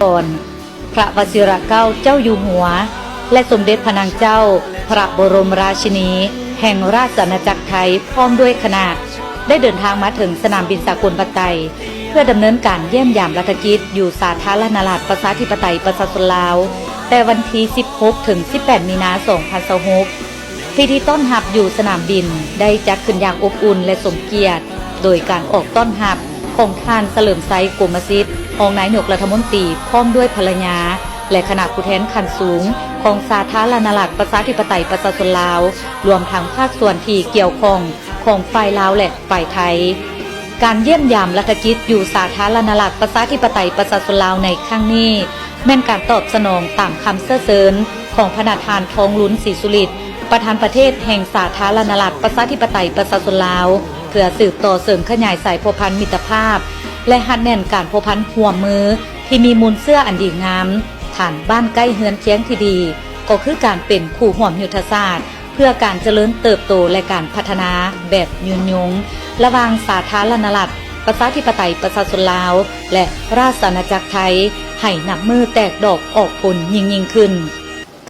ก่อนพระวชิรเกล้าเจ้าอยู่หัวและสมเด็จพระนางเจ้าพระบรมราชินีแห่งราชอาณาจักรไทยพร้อมด้วยคณะได้เดินทางมาถึงสนามบินสากลปัตไตเพื่อดำเนินการเยี่ยมยามรัฐกิจอยู่สาธารณรัฐประชาธิปไตยประชาชนลาวแต่วันที่ 16 ถึง 18 มีนาคม 2026 พิธีต้อนรับอยู่สนามบินได้จัดขึ้นอย่างอบอุ่นและสมเกียรติโดยการออกต้อนรับของท่านเฉลิมไซโกมสิทธิ์รองนายกรัฐมนตรีพร้อมด้วยภรรยาและคณะผู้แทนขั้นสูงของสาธารณรัฐประชาธิปไตยประชาชนลาวรวมทั้งภาคส่วนที่เกี่ยวข้องของฝ่ายลาวและฝ่ายไทยการเยี่ยมยามรัฐกิจอยู่สาธารณรัฐประชาธิปไตยประชาชนลาวในครั้งนี้แม่นการตอบสนองตามคำเสเสริญของพระประธานทองลุ้นศรีสุริตประธานประเทศแห่งสาธารณรัฐประชาธิปไตยประชาชนลาวเพื่อสืบต่อเสริมขยายสายพัวพันธ์มิตรภาพและหัดแน่นการพัวพันธ์ร่วมมือที่มีมูลเสื้ออันดีงามฐานบ้านใกล้เฮือนเคียงที่ดีก็คือการเป็นคู่ร่วมยุทธศาสตร์เพื่อการเจริญเติบโตและการพัฒนาแบบยืนยงระหว่างสาธารณรัฐประชาธิปไตยประชาชนลาวและราชอาณาจักรไทยให้นับมือแตกดอกออกผลยิ่งขึ้น